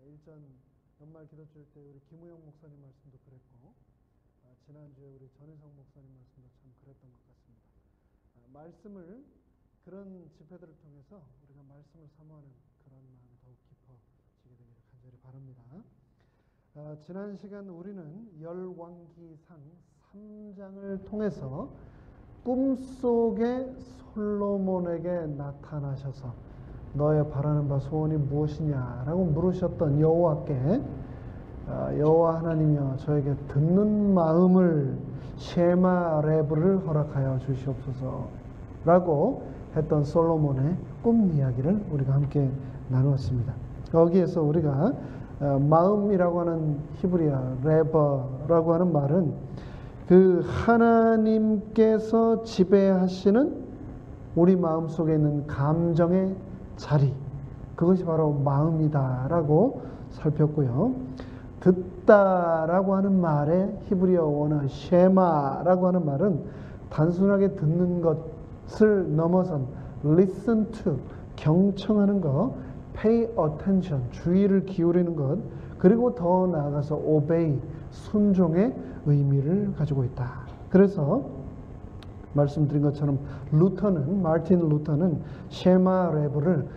일전 연말 기도줄 때 우리 김우영 목사님 말씀도 그랬고, 지난주에 우리 전희성 목사님 말씀도 참 그랬던 것 같습니다. 말씀을 그런 집회들을 통해서 우리가 말씀을 사모하는 그런 마음이 더욱 깊어지게 되기를 간절히 바랍니다. 지난 시간 우리는 열왕기상 3장을 통해서 꿈속에 솔로몬에게 나타나셔서 너의 바라는 바 소원이 무엇이냐라고 물으셨던 여호와께 여호와 하나님이여 저에게 듣는 마음을 쉐마 레브를 허락하여 주시옵소서라고 했던 솔로몬의 꿈 이야기를 우리가 함께 나누었습니다. 거기에서 우리가 마음이라고 하는 히브리어 레버라고 하는 말은 그 하나님께서 지배하시는 우리 마음 속에 있는 감정의 자리, 그것이 바로 마음이다라고 살폈고요. 듣다라고 하는 말의 히브리어 원어 쉐마라고 하는 말은 단순하게 듣는 것을 넘어선 listen to, 경청하는 것, pay attention, 주의를 기울이는 것, 그리고 더 나아가서 obey, 순종의 의미를 가지고 있다. 그래서 말씀드린 것처럼 마틴 루터는 쉐마 레브를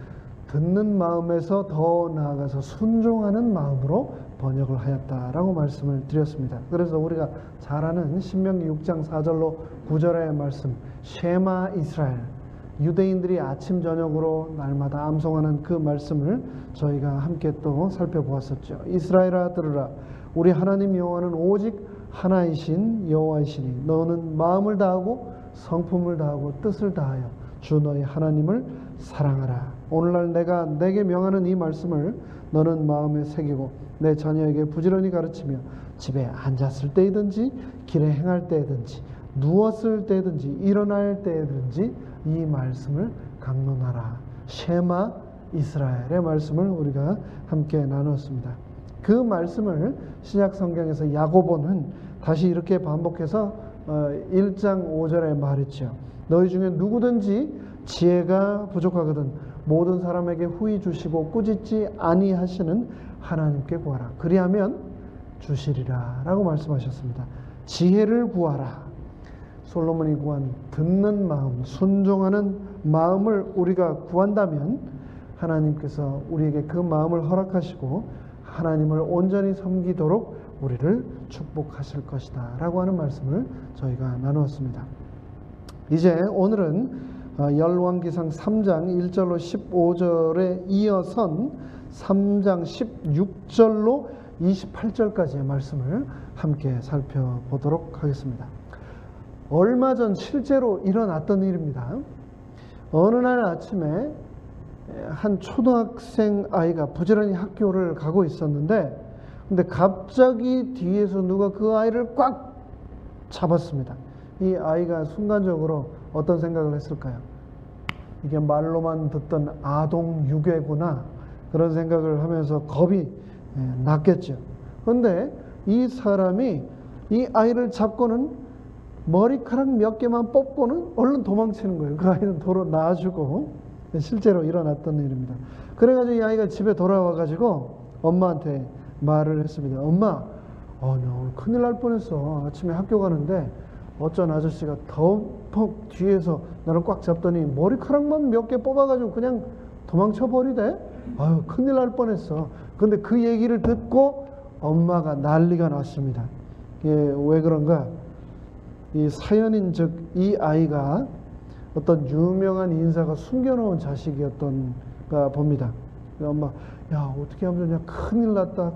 듣는 마음에서 더 나아가서 순종하는 마음으로 번역을 하였다라고 말씀을 드렸습니다. 그래서 우리가 잘 아는 신명기 6장 4절로 9절의 말씀 쉐마 이스라엘, 유대인들이 아침 저녁으로 날마다 암송하는 그 말씀을 저희가 함께 또 살펴보았었죠. 이스라엘아 들으라, 우리 하나님 여호와는 오직 하나이신 여호와이시니 너는 마음을 다하고 성품을 다하고 뜻을 다하여 주 너희 하나님을 사랑하라. 오늘날 내가 내게 명하는 이 말씀을 너는 마음에 새기고 내 자녀에게 부지런히 가르치며 집에 앉았을 때이든지 길에 행할 때이든지 누웠을 때이든지 일어날 때이든지 이 말씀을 강론하라. 쉐마 이스라엘의 말씀을 우리가 함께 나눴습니다. 그 말씀을 신약 성경에서 야고보는 다시 이렇게 반복해서 1장 5절에 말했죠. 너희 중에 누구든지 지혜가 부족하거든 모든 사람에게 후히 주시고 꾸짖지 아니하시는 하나님께 구하라. 그리하면 주시리라 라고 말씀하셨습니다. 지혜를 구하라. 솔로몬이 구한 듣는 마음, 순종하는 마음을 우리가 구한다면 하나님께서 우리에게 그 마음을 허락하시고 하나님을 온전히 섬기도록 우리를 축복하실 것이다 라고 하는 말씀을 저희가 나누었습니다. 이제 오늘은 열왕기상 3장 1절로 15절에 이어선 3장 16절로 28절까지의 말씀을 함께 살펴보도록 하겠습니다. 얼마 전 실제로 일어났던 일입니다. 어느 날 아침에 한 초등학생 아이가 부지런히 학교를 가고 있었는데 근데 갑자기 뒤에서 누가 그 아이를 꽉 잡았습니다. 이 아이가 순간적으로 어떤 생각을 했을까요? 이게 말로만 듣던 아동 유괴구나 그런 생각을 하면서 겁이 났겠죠. 그런데 이 사람이 이 아이를 잡고는 머리카락 몇 개만 뽑고는 얼른 도망치는 거예요. 그 아이는 도로 놔주고 실제로 일어났던 일입니다. 그래가지고 이 아이가 집에 돌아와가지고 엄마한테 말을 했습니다. 엄마, 나 오늘 큰일 날 뻔했어. 아침에 학교 가는데 어쩐 아저씨가 덕 뒤에서 나를 꽉 잡더니 머리카락만 몇 개 뽑아가지고 그냥 도망쳐 버리대. 아유, 큰일 날 뻔했어. 근데 그 얘기를 듣고 엄마가 난리가 났습니다. 왜 그런가? 이 사연인 즉 이 아이가 어떤 유명한 인사가 숨겨놓은 자식이었던가 봅니다. 엄마, 야 어떻게 하면 좋냐, 큰일 났다.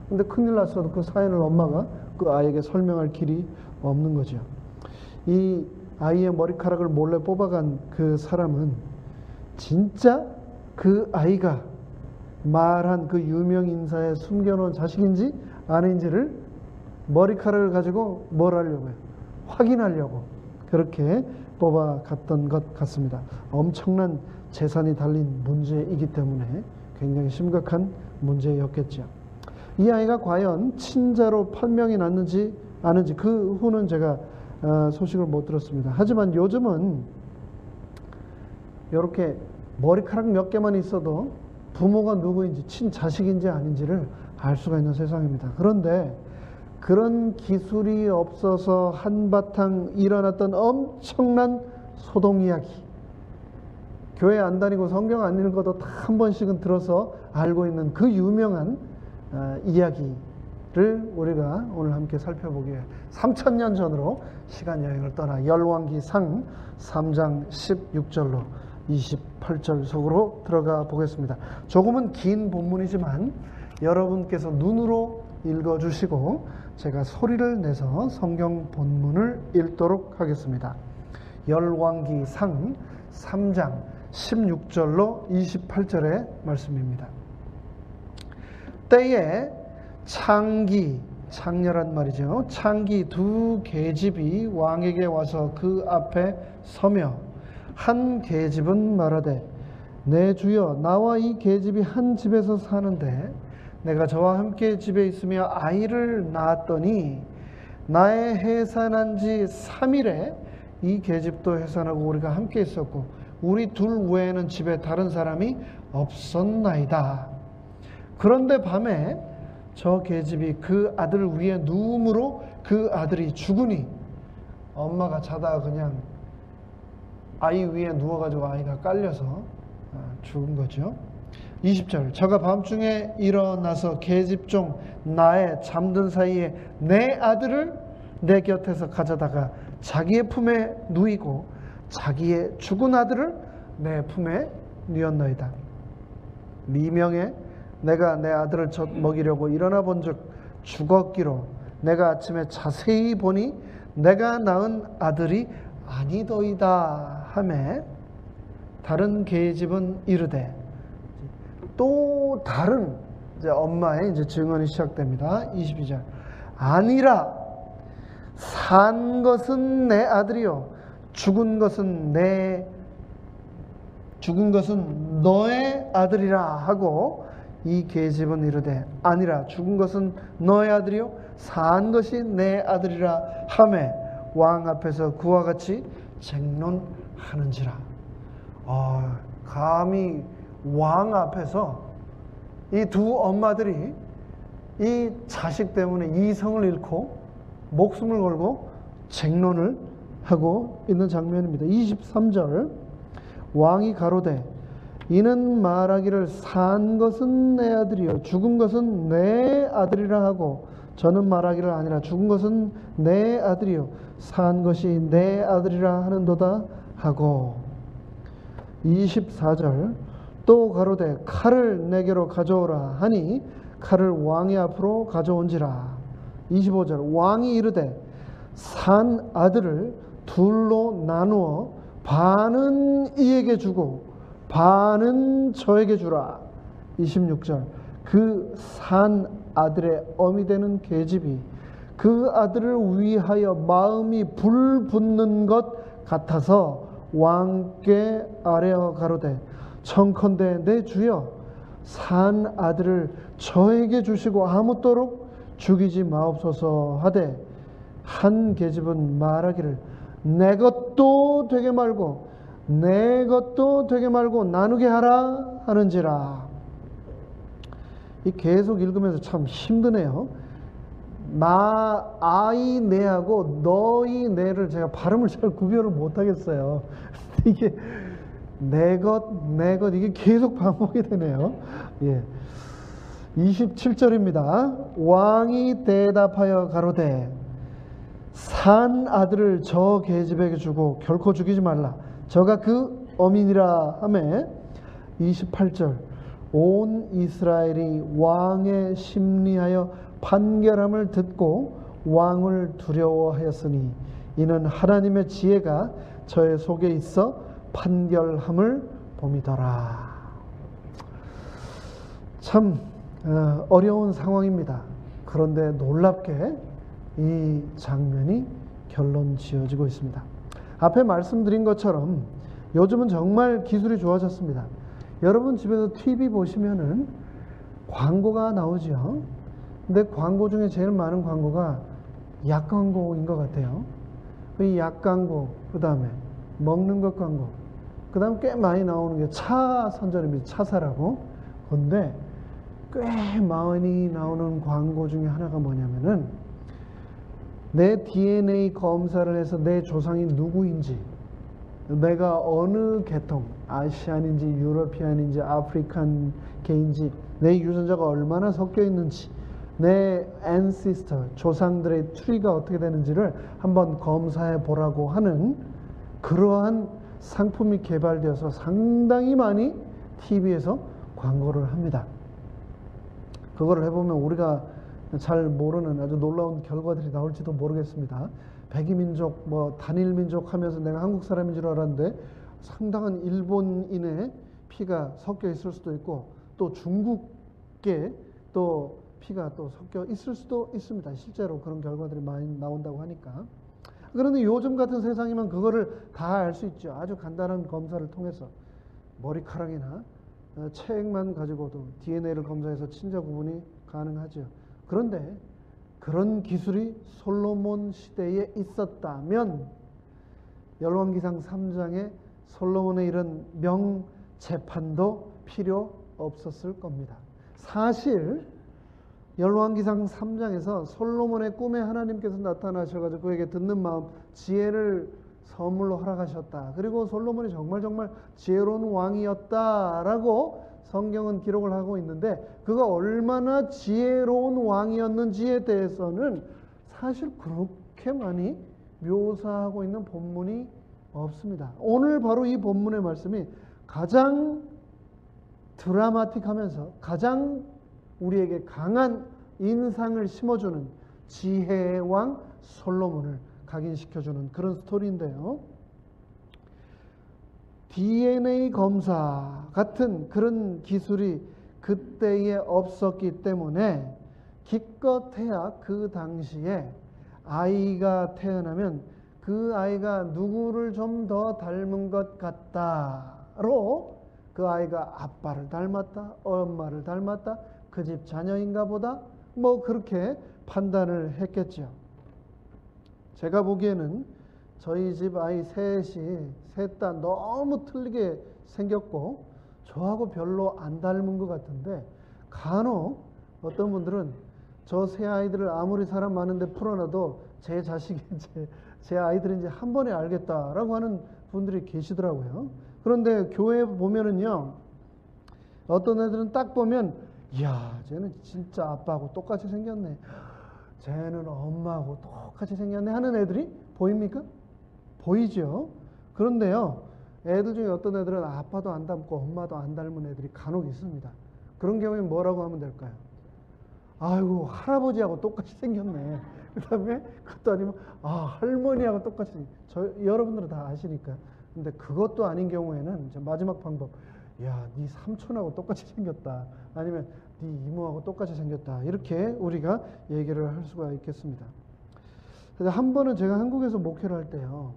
근데 큰일 났어도 그 사연을 엄마가 그 아이에게 설명할 길이 없는 거죠. 이 아이의 머리카락을 몰래 뽑아간 그 사람은 진짜 그 아이가 말한 그 유명 인사에 숨겨놓은 자식인지 아닌지를 머리카락을 가지고 뭘 하려고요? 확인하려고 그렇게 뽑아갔던 것 같습니다. 엄청난 재산이 달린 문제이기 때문에 굉장히 심각한 문제였겠죠. 이 아이가 과연 친자로 판명이 났는지 아는지 그 후는 제가 소식을 못 들었습니다. 하지만 요즘은 이렇게 머리카락 몇 개만 있어도 부모가 누구인지, 친자식인지 아닌지를 알 수가 있는 세상입니다. 그런데 그런 기술이 없어서 한바탕 일어났던 엄청난 소동 이야기, 교회 안 다니고 성경 안 읽어도 다 한 번씩은 들어서 알고 있는 그 유명한 이야기를 우리가 오늘 함께 살펴보기 위해 3000년 전으로 시간 여행을 떠나 열왕기상 3장 16절로 28절 속으로 들어가 보겠습니다. 조금은 긴 본문이지만 여러분께서 눈으로 읽어주시고 제가 소리를 내서 성경 본문을 읽도록 하겠습니다. 열왕기상 3장 16절로 28절의 말씀입니다. 때에 창기, 창녀란 말이죠. 창기 두 계집이 왕에게 와서 그 앞에 서며 한 계집은 말하되 내 주여, 나와 이 계집이 한 집에서 사는데 내가 저와 함께 집에 있으며 아이를 낳았더니 나의 해산한 지 3일에 이 계집도 해산하고 우리가 함께 있었고 우리 둘 외에는 집에 다른 사람이 없었나이다. 그런데 밤에 저 계집이 그 아들 위에 누움으로 그 아들이 죽으니, 엄마가 자다가 그냥 아이 위에 누워가지고 아이가 깔려서 죽은 거죠. 20절, 저가 밤중에 일어나서 계집종 나의 잠든 사이에 내 아들을 내 곁에서 가져다가 자기의 품에 누이고 자기의 죽은 아들을 내 품에 누였나이다. 미명에 내가 내 아들을 먹이려고 일어나 본즉 죽었기로 내가 아침에 자세히 보니 내가 낳은 아들이 아니더이다 하매 다른 계집은 이르되, 또 다른 이제 엄마의 이제 증언이 시작됩니다. 22절, 아니라 산 것은 내 아들이요 죽은 것은 너의 아들이라 하고 이 계집은 이르되, 아니라 죽은 것은 너의 아들이요 산 것이 내 아들이라 하매 왕 앞에서 그와 같이 쟁론하는지라. 감히 왕 앞에서 이 두 엄마들이 이 자식 때문에 이성을 잃고 목숨을 걸고 쟁론을 하고 있는 장면입니다. 23절, 왕이 가로되 이는 말하기를 산 것은 내 아들이요 죽은 것은 내 아들이라 하고 저는 말하기를 아니라 죽은 것은 내 아들이요 산 것이 내 아들이라 하는도다 하고. 24절, 또 가로되 칼을 내게로 가져오라 하니 칼을 왕의 앞으로 가져온지라. 25절, 왕이 이르되 산 아들을 둘로 나누어 반은 이에게 주고 반은 저에게 주라. 26절, 그 산 아들의 어미 되는 계집이 그 아들을 위하여 마음이 불붙는 것 같아서 왕께 아뢰어 가로되 청컨대 내 주여 산 아들을 저에게 주시고 아무쪼록 죽이지 마옵소서 하되, 한 계집은 말하기를 내 것도 되게 말고 내 것도 되게 말고 나누게 하라 하는지라. 이 계속 읽으면서 참 힘드네요. 나 아이 내하고 너희 내를 제가 발음을 잘 구별을 못하겠어요. 이게 내 것 이게 계속 반복이 되네요. 예. 27절입니다. 왕이 대답하여 가로되 산 아들을 저 계집에게 주고 결코 죽이지 말라. 저가 그 어민이라 하매. 28절, 온 이스라엘이 왕의 심리하여 판결함을 듣고 왕을 두려워하였으니 이는 하나님의 지혜가 저의 속에 있어 판결함을 봄이더라. 참 어려운 상황입니다. 그런데 놀랍게 이 장면이 결론 지어지고 있습니다. 앞에 말씀드린 것처럼 요즘은 정말 기술이 좋아졌습니다. 여러분 집에서 TV 보시면은 광고가 나오죠. 근데 광고 중에 제일 많은 광고가 약 광고인 것 같아요. 이 약 광고, 그 다음에 먹는 것 광고, 그 다음에 꽤 많이 나오는 게 차 선전입니다. 차 사라고. 근데 꽤 많이 나오는 광고 중에 하나가 뭐냐면은 내 DNA 검사를 해서 내 조상이 누구인지, 내가 어느 계통, 아시안인지 유러피안인지 아프리칸계인지, 내 유전자가 얼마나 섞여 있는지, 내 ancestor, 조상들의 트리가 어떻게 되는지를 한번 검사해 보라고 하는 그러한 상품이 개발되어서 상당히 많이 TV에서 광고를 합니다. 그거를 해보면 우리가 잘 모르는 아주 놀라운 결과들이 나올지도 모르겠습니다. 백이민족, 단일민족 하면서 내가 한국 사람인 줄 알았는데 상당한 일본인의 피가 섞여 있을 수도 있고, 또 중국계 또 피가 또 섞여 있을 수도 있습니다. 실제로 그런 결과들이 많이 나온다고 하니까. 그런데 요즘 같은 세상이면 그거를 다 알 수 있죠. 아주 간단한 검사를 통해서 머리카락이나 체액만 가지고도 DNA를 검사해서 친자 구분이 가능하죠. 그런데 그런 기술이 솔로몬 시대에 있었다면 열왕기상 3장에 솔로몬의 이런 명재판도 필요 없었을 겁니다. 사실 열왕기상 3장에서 솔로몬의 꿈에 하나님께서 나타나셔가지고 그에게 듣는 마음, 지혜를 선물로 허락하셨다. 그리고 솔로몬이 정말 지혜로운 왕이었다라고 성경은 기록을 하고 있는데, 그가 얼마나 지혜로운 왕이었는지에 대해서는 사실 그렇게 많이 묘사하고 있는 본문이 없습니다. 오늘 바로 이 본문의 말씀이 가장 드라마틱하면서 가장 우리에게 강한 인상을 심어주는 지혜의 왕 솔로몬을 각인시켜주는 그런 스토리인데요. DNA 검사 같은 그런 기술이 그때에 없었기 때문에 기껏해야 그 당시에 아이가 태어나면 그 아이가 누구를 좀 더 닮은 것 같다로 그 아이가 아빠를 닮았다, 엄마를 닮았다, 그 집 자녀인가 보다, 그렇게 판단을 했겠죠. 제가 보기에는 저희 집 아이 셋 다 너무 틀리게 생겼고 저하고 별로 안 닮은 것 같은데, 간혹 어떤 분들은 저 세 아이들을 아무리 사람 많은데 풀어놔도 제 자식인지 제 아이들인지 한 번에 알겠다라고 하는 분들이 계시더라고요. 그런데 교회에 보면은요, 어떤 애들은 딱 보면 이야, 쟤는 진짜 아빠하고 똑같이 생겼네, 쟤는 엄마하고 똑같이 생겼네 하는 애들이 보입니까? 보이죠. 그런데요, 애들 중에 어떤 애들은 아빠도 안 닮고 엄마도 안 닮은 애들이 간혹 있습니다. 그런 경우에 뭐라고 하면 될까요? 아이고, 할아버지하고 똑같이 생겼네. 그 다음에 그것도 아니면 할머니하고 똑같이 여러분들은 다 아시니까. 근데 그것도 아닌 경우에는 이제 마지막 방법, 야, 네 삼촌하고 똑같이 생겼다, 아니면 네 이모하고 똑같이 생겼다, 이렇게 우리가 얘기를 할 수가 있겠습니다. 그래서 한 번은 제가 한국에서 목회를 할 때요,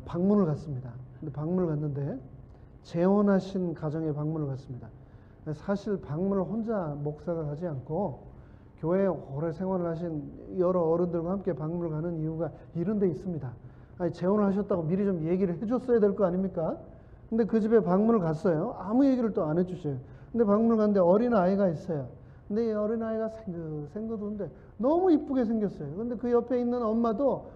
방문을 갔습니다. 근데 방문을 갔는데 재혼하신 가정에 방문을 갔습니다. 사실 방문을 혼자 목사가 가지 않고 교회에 오래 생활을 하신 여러 어른들과 함께 방문을 가는 이유가 이런 데 있습니다. 아니, 재혼을 하셨다고 미리 좀 얘기를 해줬어야 될 거 아닙니까? 근데 그 집에 방문을 갔어요. 아무 얘기를 또 안 해주셔요. 근데 방문을 갔는데 어린아이가 있어요. 근데 이 어린아이가 생긋생긋한데 너무 이쁘게 생겼어요. 근데 그 옆에 있는 엄마도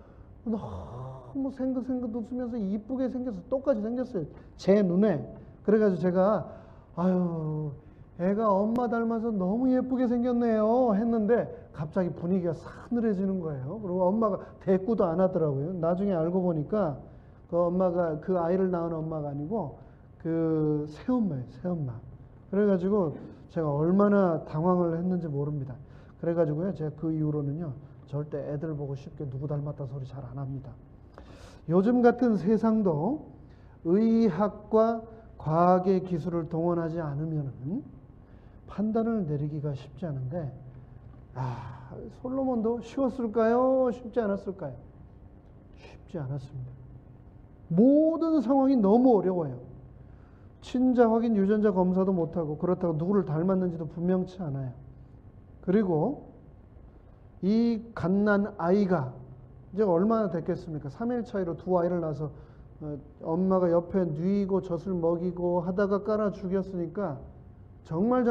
너무 생긋생긋 웃으면서 이쁘게 생겼어요. 똑같이 생겼어요, 제 눈에. 그래가지고 제가 아유, 애가 엄마 닮아서 너무 예쁘게 생겼네요 했는데 갑자기 분위기가 싸늘해지는 거예요. 그리고 엄마가 대꾸도 안 하더라고요. 나중에 알고 보니까 그 엄마가 그 아이를 낳은 엄마가 아니고 그 새엄마예요, 새엄마. 그래가지고 제가 얼마나 당황을 했는지 모릅니다. 그래가지고요, 제가 그 이후로는요, 절대 애들 보고 쉽게 누구 닮았다 소리 잘 안 합니다. 요즘 같은 세상도 의학과 과학의 기술을 동원하지 않으면 판단을 내리기가 쉽지 않은데, 솔로몬도 쉬웠을까요? 쉽지 않았을까요? 쉽지 않았습니다. 모든 상황이 너무 어려워요. 친자 확인 유전자 검사도 못하고, 그렇다고 누구를 닮았는지도 분명치 않아요. 그리고 이 갓난 아이가 이제 얼마나 됐겠습니까? 3일 차이로 두 아이를 낳아서 엄마가 옆에 누이고 젖을 먹이고 하다가 깔아 죽였으니까 정말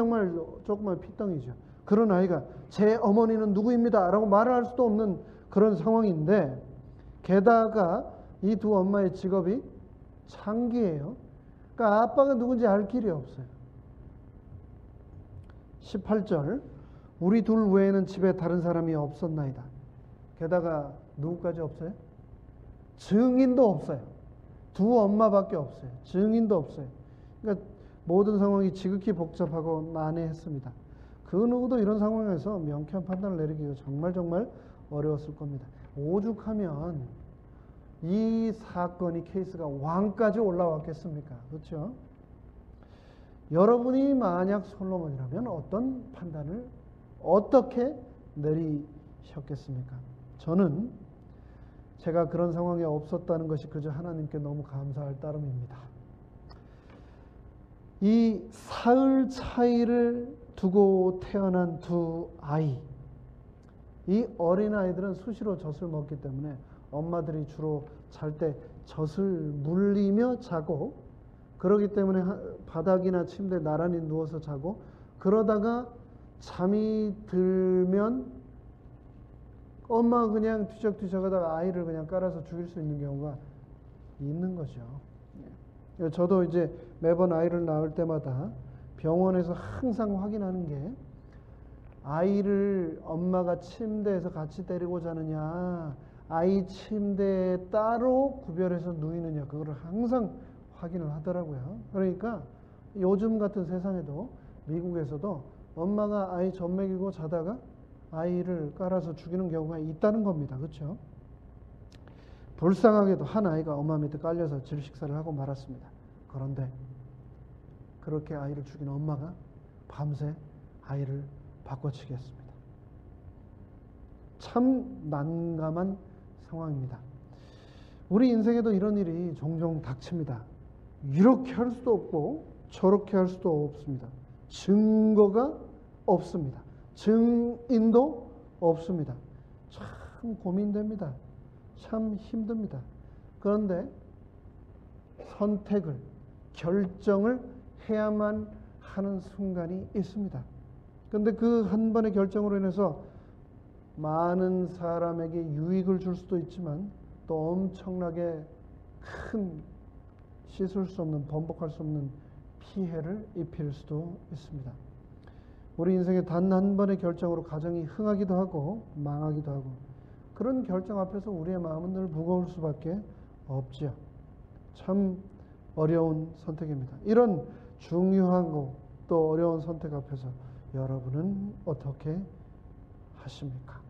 조그만 피덩이죠. 그런 아이가 제 어머니는 누구입니다 라고 말을 할 수도 없는 그런 상황인데, 게다가 이 두 엄마의 직업이 창기예요. 그러니까 아빠가 누군지 알 길이 없어요. 18절, 우리 둘 외에는 집에 다른 사람이 없었나이다. 게다가 누구까지 없어요? 증인도 없어요. 두 엄마밖에 없어요. 증인도 없어요. 그러니까 모든 상황이 지극히 복잡하고 난해했습니다. 그 누구도 이런 상황에서 명쾌한 판단을 내리기가 정말 어려웠을 겁니다. 오죽하면 이 사건이, 케이스가 왕까지 올라왔겠습니까? 그렇죠? 여러분이 만약 솔로몬이라면 어떤 판단을 어떻게 내리셨겠습니까? 저는 제가 그런 상황에 없었다는 것이 그저 하나님께 너무 감사할 따름입니다. 이 사흘 차이를 두고 태어난 두 아이, 이 어린아이들은 수시로 젖을 먹기 때문에 엄마들이 주로 잘 때 젖을 물리며 자고, 그러기 때문에 바닥이나 침대에 나란히 누워서 자고, 그러다가 잠이 들면 엄마가 그냥 뒤척뒤척 하다가 아이를 그냥 깔아서 죽일 수 있는 경우가 있는 거죠. 저도 이제 매번 아이를 낳을 때마다 병원에서 항상 확인하는 게, 아이를 엄마가 침대에서 같이 데리고 자느냐, 아이 침대에 따로 구별해서 누이느냐, 그거를 항상 확인을 하더라고요. 그러니까 요즘 같은 세상에도, 미국에서도 엄마가 아이 젖 먹이고 자다가 아이를 깔아서 죽이는 경우가 있다는 겁니다. 그렇죠? 불쌍하게도 한 아이가 엄마 밑에 깔려서 질식사를 하고 말았습니다. 그런데 그렇게 아이를 죽인 엄마가 밤새 아이를 바꿔치기 했습니다. 참 난감한 상황입니다. 우리 인생에도 이런 일이 종종 닥칩니다. 이렇게 할 수도 없고 저렇게 할 수도 없습니다. 증거가 없습니다. 증인도 없습니다. 참 고민됩니다. 참 힘듭니다. 그런데 선택을, 결정을 해야만 하는 순간이 있습니다. 그런데 그 한 번의 결정으로 인해서 많은 사람에게 유익을 줄 수도 있지만 또 엄청나게 큰, 씻을 수 없는, 번복할 수 없는 피해를 입힐 수도 있습니다. 우리 인생의 단 한 번의 결정으로 가정이 흥하기도 하고 망하기도 하고, 그런 결정 앞에서 우리의 마음은 늘 무거울 수밖에 없죠. 참 어려운 선택입니다. 이런 중요하고 또 어려운 선택 앞에서 여러분은 어떻게 하십니까?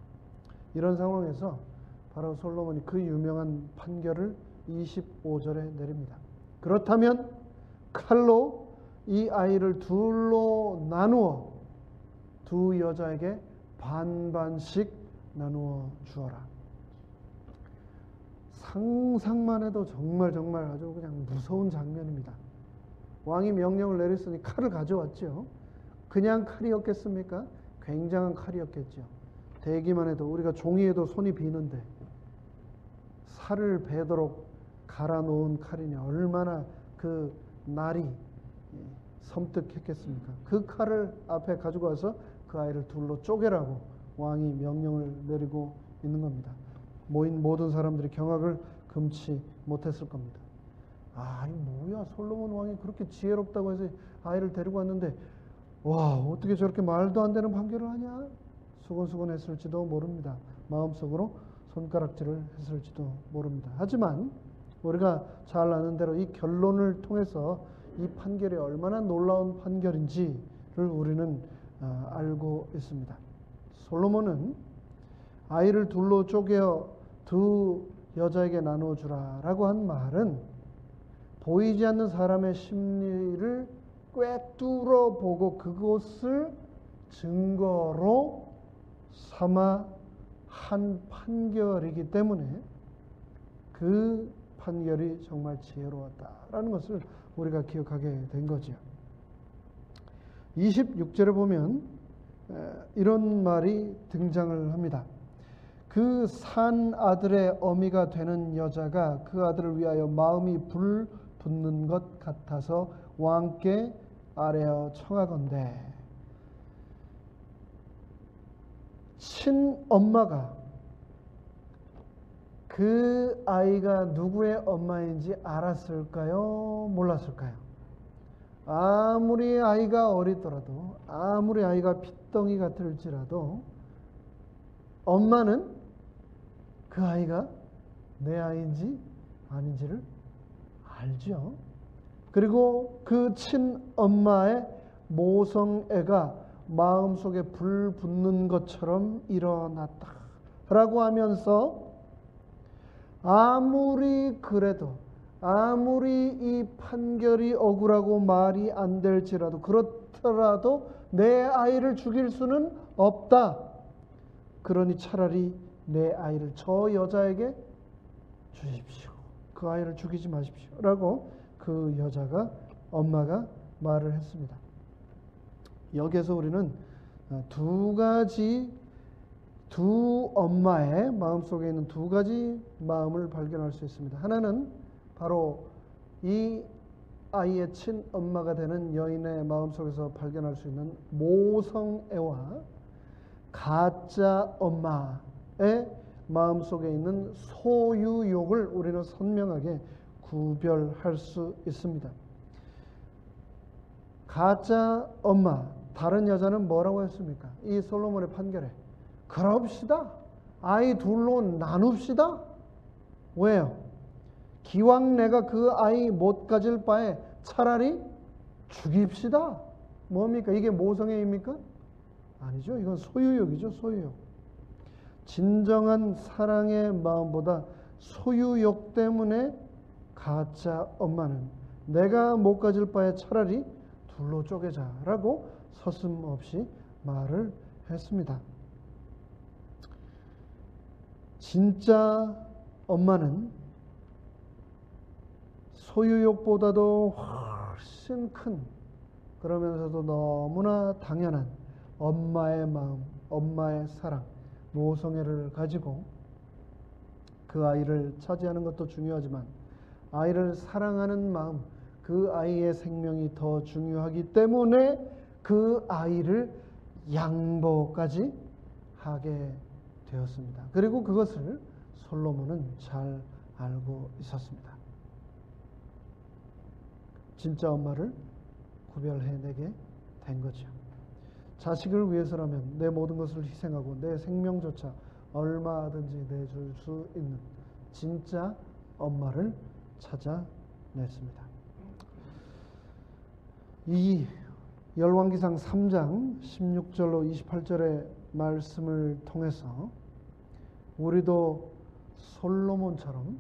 이런 상황에서 바로 솔로몬이 그 유명한 판결을 25절에 내립니다. 그렇다면 칼로 이 아이를 둘로 나누어 두 여자에게 반반씩 나누어 주어라. 상상만 해도 정말 아주 그냥 무서운 장면입니다. 왕이 명령을 내렸으니 칼을 가져왔죠. 그냥 칼이었겠습니까? 굉장한 칼이었겠죠. 대기만 해도, 우리가 종이에도 손이 비는데 살을 베도록 갈아 놓은 칼이니 얼마나 그 날이 섬뜩했겠습니까? 그 칼을 앞에 가지고 와서 그 아이를 둘로 쪼개라고 왕이 명령을 내리고 있는 겁니다. 모인 모든 사람들이 경악을 금치 못했을 겁니다. 아, 이 뭐야, 솔로몬 왕이 그렇게 지혜롭다고 해서 아이를 데리고 왔는데 와, 어떻게 저렇게 말도 안 되는 판결을 하냐? 수근수근했을지도 모릅니다. 마음속으로 손가락질을 했을지도 모릅니다. 하지만 우리가 잘 아는 대로 이 결론을 통해서 이 판결이 얼마나 놀라운 판결인지를 우리는 알고 있습니다. 솔로몬은 아이를 둘로 쪼개어 두 여자에게 나누어 주라라고 한 말은 보이지 않는 사람의 심리를 꿰뚫어 보고 그것을 증거로 삼아 한 판결이기 때문에 그 판결이 정말 지혜로웠다라는 것을 우리가 기억하게 된 거죠. 26절에 보면 이런 말이 등장을 합니다. 그 산 아들의 어미가 되는 여자가 그 아들을 위하여 마음이 불붙는 것 같아서 왕께 아뢰어 청하건대. 친엄마가 그 아이가 누구의 엄마인지 알았을까요? 몰랐을까요? 아무리 아이가 어리더라도, 아무리 아이가 핏덩이 같을지라도 엄마는 그 아이가 내 아이인지 아닌지를 알죠. 그리고 그 친엄마의 모성애가 마음속에 불 붙는 것처럼 일어났다라고 하면서 아무리 그래도, 아무리 이 판결이 억울하고 말이 안 될지라도, 그렇더라도 내 아이를 죽일 수는 없다. 그러니 차라리 내 아이를 저 여자에게 주십시오. 그 아이를 죽이지 마십시오. 라고 그 여자가, 엄마가 말을 했습니다. 여기에서 우리는 두 엄마의 마음속에 있는 두 가지 마음을 발견할 수 있습니다. 하나는 바로 이 아이의 친엄마가 되는 여인의 마음속에서 발견할 수 있는 모성애와 가짜 엄마의 마음속에 있는 소유욕을 우리는 선명하게 구별할 수 있습니다. 가짜 엄마, 다른 여자는 뭐라고 했습니까? 이 솔로몬의 판결에 그럽시다. 아이 둘로 나눕시다. 왜요? 기왕 내가 그 아이 못 가질 바에 차라리 죽입시다. 뭡니까? 이게 모성애입니까? 아니죠. 이건 소유욕이죠. 소유욕. 진정한 사랑의 마음보다 소유욕 때문에 가짜 엄마는 내가 못 가질 바에 차라리 둘로 쪼개자라고 서슴없이 말을 했습니다. 진짜 엄마는 소유욕보다도 훨씬 큰, 그러면서도 너무나 당연한 엄마의 마음, 엄마의 사랑, 모성애를 가지고 그 아이를 차지하는 것도 중요하지만 아이를 사랑하는 마음, 그 아이의 생명이 더 중요하기 때문에 그 아이를 양보까지 하게 되었습니다. 그리고 그것을 솔로몬은 잘 알고 있었습니다. 진짜 엄마를 구별해내게 된 거죠. 자식을 위해서라면 내 모든 것을 희생하고 내 생명조차 얼마든지 내줄 수 있는 진짜 엄마를 찾아냈습니다. 이 열왕기상 3장 16절로 28절의 말씀을 통해서 우리도 솔로몬처럼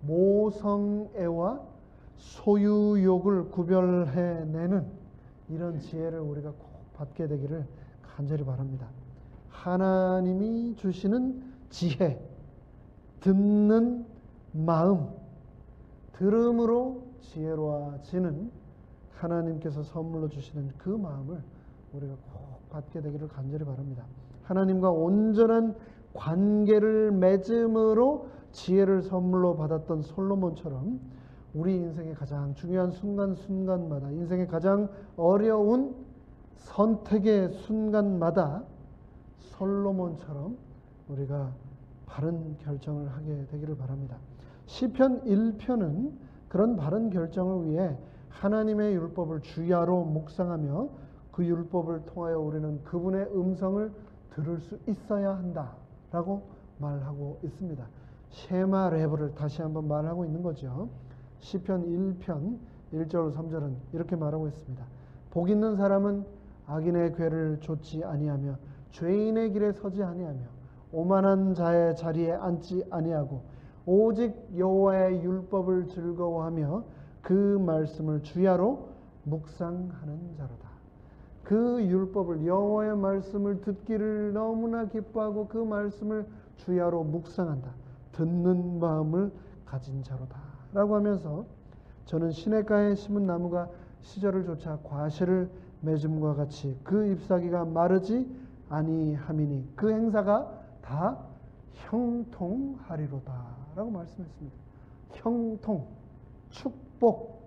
모성애와 소유욕을 구별해내는 이런 지혜를 우리가 꼭 받게 되기를 간절히 바랍니다. 하나님이 주시는 지혜, 듣는 마음, 들음으로 지혜로워지는 하나님께서 선물로 주시는 그 마음을 우리가 꼭 받게 되기를 간절히 바랍니다. 하나님과 온전한 관계를 맺음으로 지혜를 선물로 받았던 솔로몬처럼 우리 인생의 가장 중요한 순간순간마다, 인생의 가장 어려운 선택의 순간마다 솔로몬처럼 우리가 바른 결정을 하게 되기를 바랍니다. 시편 1편은 그런 바른 결정을 위해 하나님의 율법을 주야로 묵상하며 그 율법을 통하여 우리는 그분의 음성을 들을 수 있어야 한다라고 말하고 있습니다. 쉐마 레브를 다시 한번 말하고 있는 거죠. 시편 1편 1절 3절은 이렇게 말하고 있습니다. 복 있는 사람은 악인의 궤를 좇지 아니하며 죄인의 길에 서지 아니하며 오만한 자의 자리에 앉지 아니하고 오직 여호와의 율법을 즐거워하며 그 말씀을 주야로 묵상하는 자로다. 그 율법을, 여호와의 말씀을 듣기를 너무나 기뻐하고 그 말씀을 주야로 묵상한다. 듣는 마음을 가진 자로다 라고 하면서 저는 시냇가에 심은 나무가 시절을 쫓아 과실을 맺음과 같이 그 잎사귀가 마르지 아니함이니 그 행사가 다 형통하리로다 라고 말씀했습니다. 형통, 축복,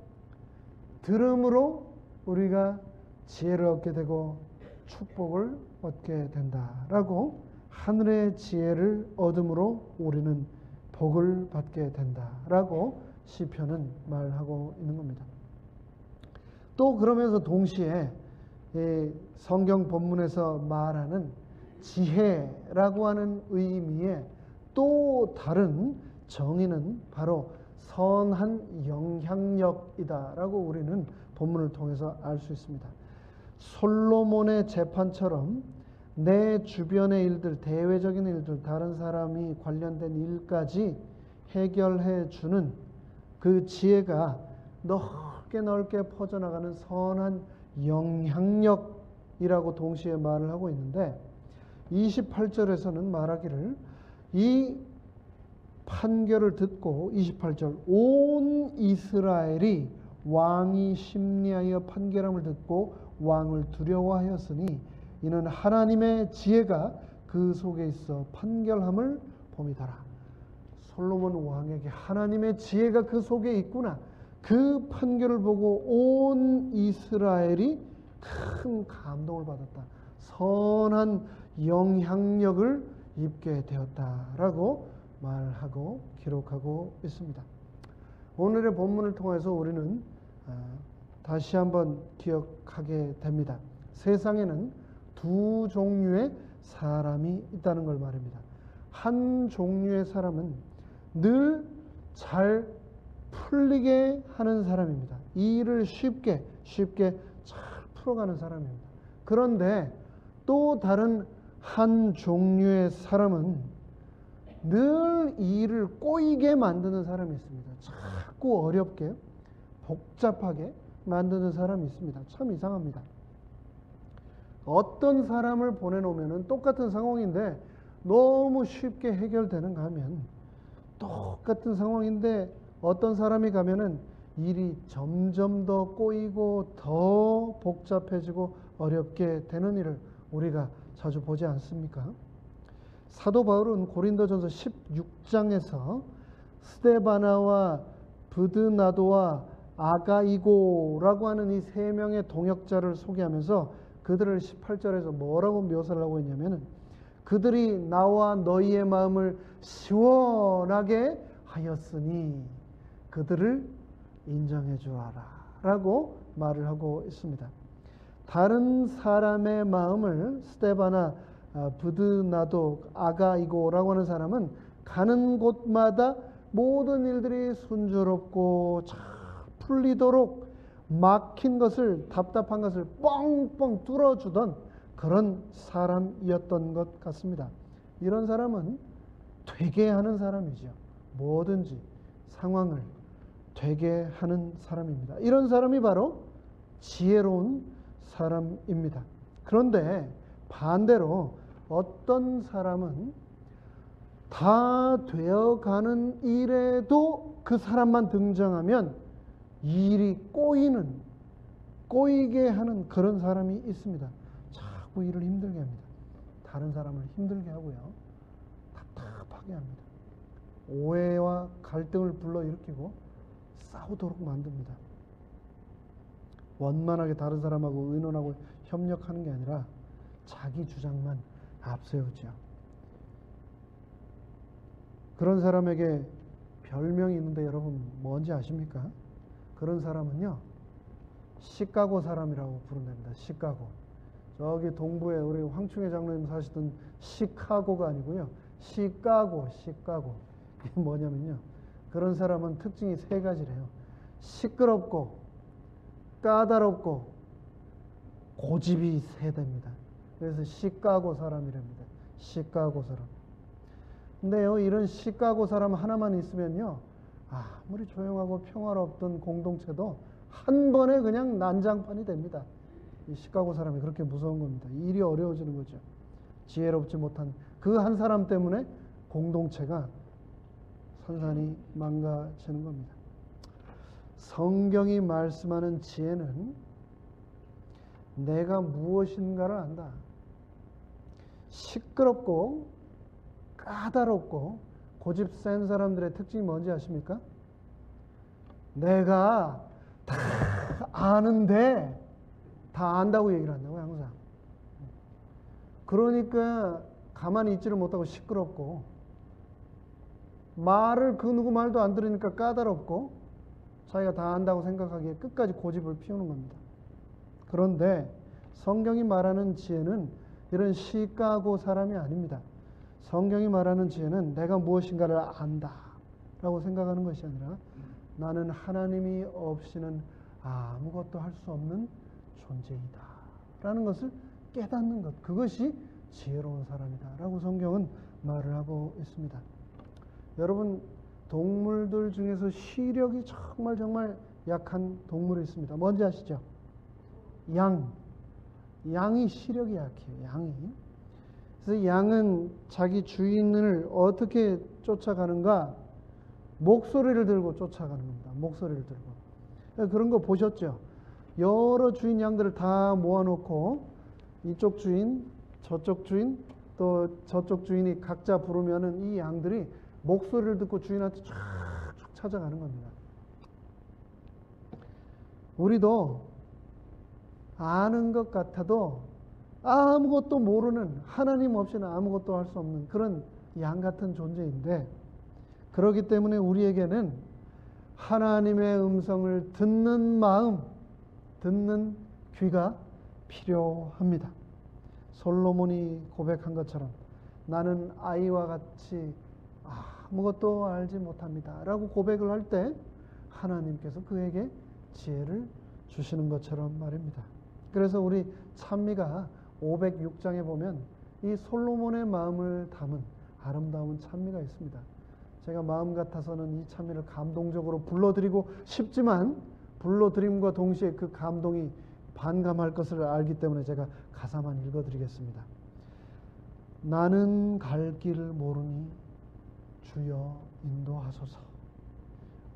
들음으로 우리가 지혜를 얻게 되고 축복을 얻게 된다라고, 하늘의 지혜를 얻음으로 우리는 복을 받게 된다라고 시편은 말하고 있는 겁니다. 또 그러면서 동시에 이 성경 본문에서 말하는 지혜라고 하는 의미의 또 다른 정의는 바로 선한 영향력이다라고 우리는 본문을 통해서 알 수 있습니다. 솔로몬의 재판처럼 내 주변의 일들, 대외적인 일들, 다른 사람이 관련된 일까지 해결해 주는 그 지혜가 넓게 퍼져나가는 선한 영향력이라고 동시에 말을 하고 있는데, 28절에서는 말하기를 이 판결을 듣고 28절 온 이스라엘이 왕이 심리하여 판결함을 듣고 왕을 두려워하였으니 이는 하나님의 지혜가 그 속에 있어 판결함을 봄이더라. 솔로몬 왕에게 하나님의 지혜가 그 속에 있구나, 그 판결을 보고 온 이스라엘이 큰 감동을 받았다, 선한 영향력을 입게 되었다라고 말하고 기록하고 있습니다. 오늘의 본문을 통해서 우리는 다시 한번 기억하게 됩니다. 세상에는 두 종류의 사람이 있다는 걸 말입니다. 한 종류의 사람은 늘 잘 풀리게 하는 사람입니다. 이 일을 쉽게 잘 풀어가는 사람입니다. 그런데 또 다른 한 종류의 사람은 늘 이 일을 꼬이게 만드는 사람이 있습니다. 자꾸 어렵게 복잡하게 만드는 사람이 있습니다. 참 이상합니다. 어떤 사람을 보내놓으면 똑같은 상황인데 너무 쉽게 해결되는가 하면, 똑같은 상황인데 어떤 사람이 가면은 일이 점점 더 꼬이고 더 복잡해지고 어렵게 되는 일을 우리가 자주 보지 않습니까? 사도 바울은 고린도전서 16장에서 스데바나와 브드나도와 아가이고라고 하는 이 세 명의 동역자를 소개하면서 그들을 18절에서 뭐라고 묘사를 하고 있냐면은, 그들이 나와 너희의 마음을 시원하게 하였으니 그들을 인정해 주어라 라고 말을 하고 있습니다. 다른 사람의 마음을 스데바나, 브드나도, 아가이고라고 하는 사람은 가는 곳마다 모든 일들이 순조롭고 잘 풀리도록 막힌 것을, 답답한 것을 뻥뻥 뚫어주던 그런 사람이었던 것 같습니다. 이런 사람은 되게 하는 사람이죠. 뭐든지 상황을 되게 하는 사람입니다. 이런 사람이 바로 지혜로운 사람입니다. 그런데 반대로 어떤 사람은 다 되어가는 일에도 그 사람만 등장하면 일이 꼬이게 하는 그런 사람이 있습니다. 자꾸 일을 힘들게 합니다. 다른 사람을 힘들게 하고요, 답답하게 합니다. 오해와 갈등을 불러일으키고 싸우도록 만듭니다. 원만하게 다른 사람하고 의논하고 협력하는 게 아니라 자기 주장만 앞세우죠. 그런 사람에게 별명이 있는데 여러분 뭔지 아십니까? 그런 사람은요, 시카고 사람이라고 부른답니다. 시카고. 저기 동부에 우리 황충혜 장로님 사시던 시카고가 아니고요, 시카고. 이게 뭐냐면요, 그런 사람은 특징이 세 가지래요. 시끄럽고 까다롭고 고집이 세답니다. 그래서 시카고 사람이랍니다. 시카고 사람. 근데요, 이런 시카고 사람 하나만 있으면요, 아무리 조용하고 평화롭던 공동체도 한 번에 그냥 난장판이 됩니다. 이 시카고 사람이 그렇게 무서운 겁니다. 일이 어려워지는 거죠. 지혜롭지 못한 그 한 사람 때문에 공동체가 산산이 망가지는 겁니다. 성경이 말씀하는 지혜는 내가 무엇인가를 안다. 시끄럽고 까다롭고 고집 센 사람들의 특징이 뭔지 아십니까? 내가 다 아는데 다 안다고 얘기를 한다고 항상. 그러니까 가만히 있지를 못하고 시끄럽고, 말을 그 누구 말도 안 들으니까 까다롭고, 자기가 다 안다고 생각하기에 끝까지 고집을 피우는 겁니다. 그런데 성경이 말하는 지혜는 이런 시까고 사람이 아닙니다. 성경이 말하는 지혜는 내가 무엇인가를 안다 라고 생각하는 것이 아니라 나는 하나님이 없이는 아무것도 할 수 없는 존재이다 라는 것을 깨닫는 것, 그것이 지혜로운 사람이다 라고 성경은 말을 하고 있습니다. 여러분, 동물들 중에서 시력이 정말 약한 동물이 있습니다. 뭔지 아시죠? 양이 시력이 약해요. 양이. 그래서 양은 자기 주인을 어떻게 쫓아가는가? 목소리를 들고 쫓아가는 겁니다. 목소리를 들고. 그런 거 보셨죠? 여러 주인 양들을 다 모아놓고 이쪽 주인, 저쪽 주인, 또 저쪽 주인이 각자 부르면은 이 양들이 목소리를 듣고 주인한테 쫙 찾아가는 겁니다. 우리도 아는 것 같아도 아무것도 모르는, 하나님 없이는 아무것도 할 수 없는 그런 양 같은 존재인데, 그렇기 때문에 우리에게는 하나님의 음성을 듣는 마음, 듣는 귀가 필요합니다. 솔로몬이 고백한 것처럼 나는 아이와 같이 아무것도 알지 못합니다 라고 고백을 할 때 하나님께서 그에게 지혜를 주시는 것처럼 말입니다. 그래서 우리 찬미가 506장에 보면 이 솔로몬의 마음을 담은 아름다운 찬미가 있습니다. 제가 마음 같아서는 이 찬미를 감동적으로 불러드리고 싶지만 불러드림과 동시에 그 감동이 반감할 것을 알기 때문에 제가 가사만 읽어드리겠습니다. 나는 갈 길을 모르니 주여 인도하소서.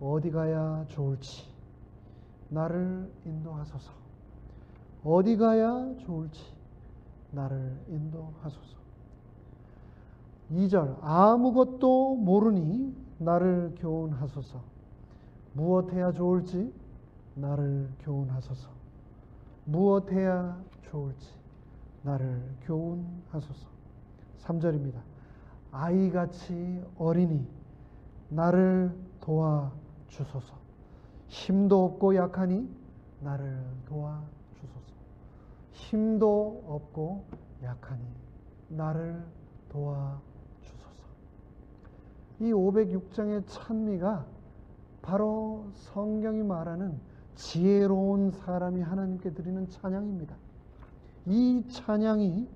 어디 가야 좋을지 나를 인도하소서. 어디 가야 좋을지 나를 인도하소서. 2절 아무것도 모르니 나를 교훈하소서. 무엇해야 좋을지 나를 교훈하소서. 무엇해야 좋을지 나를 교훈하소서. 3절입니다. 아이같이 어리니 나를 도와주소서. 힘도 없고 약하니 나를 도와주소서. 힘도 없고 약하니 나를 도와주소서. 이 506장의 찬미가 바로 성경이 말하는 지혜로운 사람이 하나님께 드리는 찬양입니다. 이 찬양이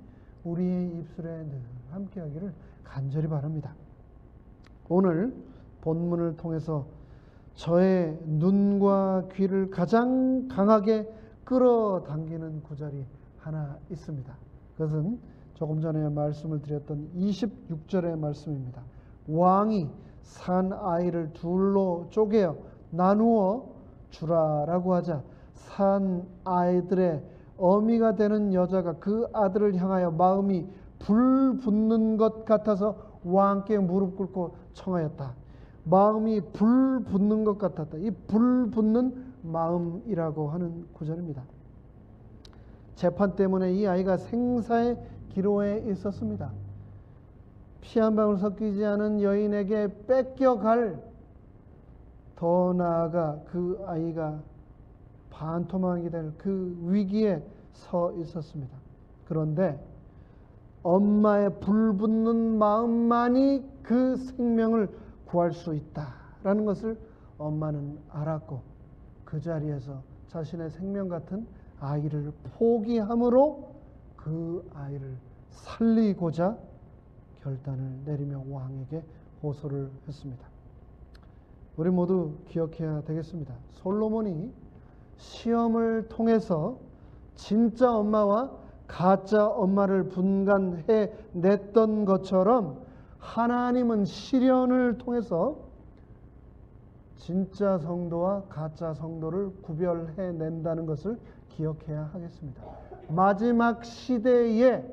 우리의 입술에 늘 함께하기를 간절히 바랍니다. 오늘 본문을 통해서 저의 눈과 귀를 가장 강하게 끌어당기는 구절이 하나 있습니다. 그것은 조금 전에 말씀을 드렸던 26절의 말씀입니다. 왕이 산 아이를 둘로 쪼개어 나누어 주라라고 하자 산 아이들의 어미가 되는 여자가 그 아들을 향하여 마음이 불붙는 것 같아서 왕께 무릎 꿇고 청하였다. 마음이 불붙는 것 같았다. 이 불붙는 마음이라고 하는 구절입니다. 재판 때문에 이 아이가 생사의 기로에 있었습니다. 피 한 방울 섞이지 않은 여인에게 뺏겨갈, 더 나아가 그 아이가 반토막이 될 그 위기에 서 있었습니다. 그런데 엄마의 불붙는 마음만이 그 생명을 구할 수 있다라는 것을 엄마는 알았고 그 자리에서 자신의 생명 같은 아이를 포기함으로 그 아이를 살리고자 결단을 내리며 왕에게 호소를 했습니다. 우리 모두 기억해야 되겠습니다. 솔로몬이 시험을 통해서 진짜 엄마와 가짜 엄마를 분간해 냈던 것처럼 하나님은 시련을 통해서 진짜 성도와 가짜 성도를 구별해 낸다는 것을 기억해야 하겠습니다. 마지막 시대에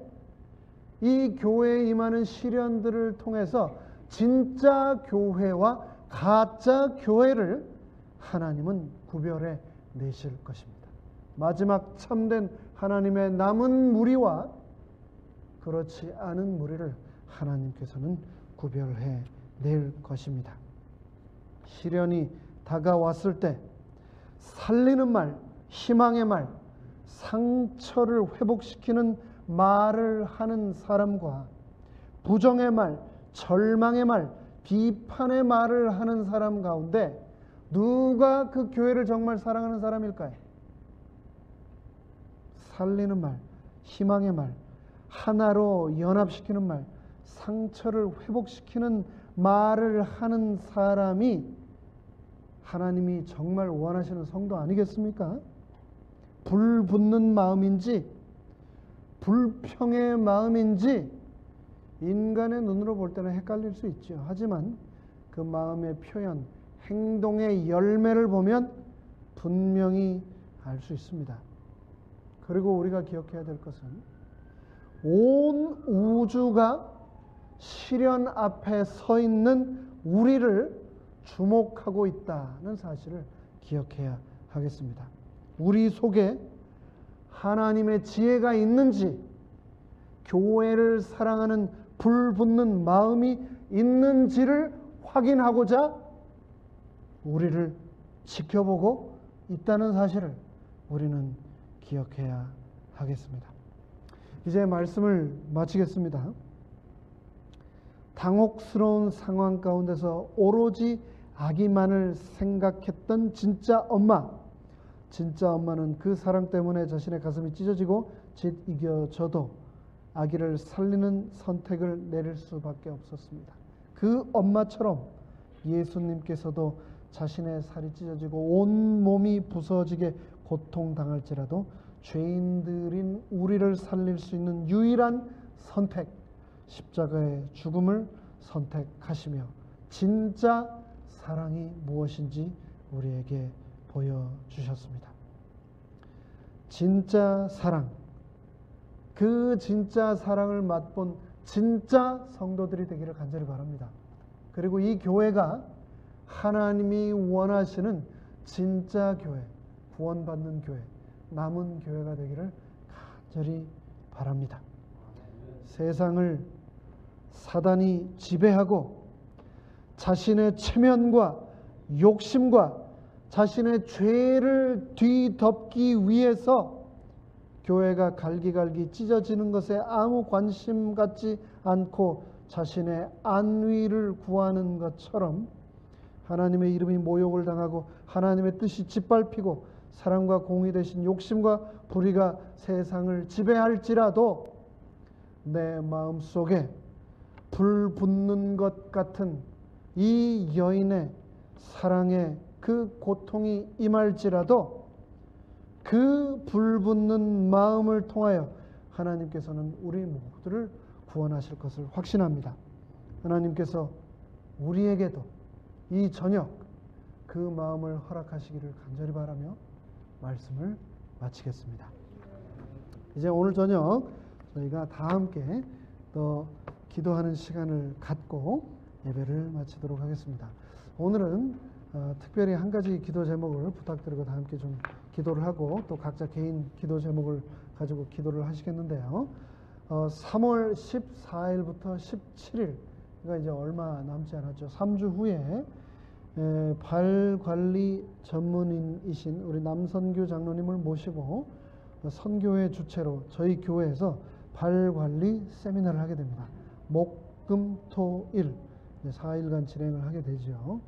이 교회에 임하는 시련들을 통해서 진짜 교회와 가짜 교회를 하나님은 구별해 내실 것입니다. 마지막 참된 하나님의 남은 무리와 그렇지 않은 무리를 하나님께서는 구별해 낼 것입니다. 시련이 다가왔을 때 살리는 말, 희망의 말, 상처를 회복시키는 말을 하는 사람과 부정의 말, 절망의 말, 비판의 말을 하는 사람 가운데 누가 그 교회를 정말 사랑하는 사람일까요? 살리는 말, 희망의 말, 하나로 연합시키는 말, 상처를 회복시키는 말을 하는 사람이 하나님이 정말 원하시는 성도 아니겠습니까? 불붙는 마음인지 불평의 마음인지 인간의 눈으로 볼 때는 헷갈릴 수 있죠. 하지만 그 마음의 표현, 행동의 열매를 보면 분명히 알 수 있습니다. 그리고 우리가 기억해야 될 것은 온 우주가 시련 앞에 서 있는 우리를 주목하고 있다는 사실을 기억해야 하겠습니다. 우리 속에 하나님의 지혜가 있는지, 교회를 사랑하는 불붙는 마음이 있는지를 확인하고자 우리를 지켜보고 있다는 사실을 우리는 기억해야 하겠습니다. 이제 말씀을 마치겠습니다. 당혹스러운 상황 가운데서 오로지 아기만을 생각했던 진짜 엄마는 그 사랑 때문에 자신의 가슴이 찢어지고 짓 이겨져도 아기를 살리는 선택을 내릴 수밖에 없었습니다. 그 엄마처럼 예수님께서도 자신의 살이 찢어지고 온 몸이 부서지게 고통당할지라도 죄인들인 우리를 살릴 수 있는 유일한 선택, 십자가의 죽음을 선택하시며 진짜 사랑이 무엇인지 우리에게 보여주셨습니다. 진짜 사랑, 그 진짜 사랑을 맛본 진짜 성도들이 되기를 간절히 바랍니다. 그리고 이 교회가 하나님이 원하시는 진짜 교회, 구원받는 교회, 남은 교회가 되기를 간절히 바랍니다. 세상을 사단이 지배하고 자신의 체면과 욕심과 자신의 죄를 뒤덮기 위해서 교회가 갈기갈기 찢어지는 것에 아무 관심 갖지 않고 자신의 안위를 구하는 것처럼 하나님의 이름이 모욕을 당하고 하나님의 뜻이 짓밟히고 사랑과 공의 대신 욕심과 불의가 세상을 지배할지라도 내 마음속에 불 붙는 것 같은 이 여인의 사랑에 그 고통이 임할지라도 그 불붙는 마음을 통하여 하나님께서는 우리 모두를 구원하실 것을 확신합니다. 하나님께서 우리에게도 이 저녁 그 마음을 허락하시기를 간절히 바라며 말씀을 마치겠습니다. 이제 오늘 저녁 저희가 다 함께 또 기도하는 시간을 갖고 예배를 마치도록 하겠습니다. 오늘은 특별히 한 가지 기도 제목을 부탁드리고 다 함께 좀 기도를 하고 또 각자 개인 기도 제목을 가지고 기도를 하시겠는데요. 3월 14일부터 17일, 그러니까 이제 얼마 남지 않았죠. 3주 후에 발 관리 전문인이신 우리 남선교 장로님을 모시고 선교회 주최로 저희 교회에서 발 관리 세미나를 하게 됩니다. 목, 금, 토, 일 4일간 진행을 하게 되죠.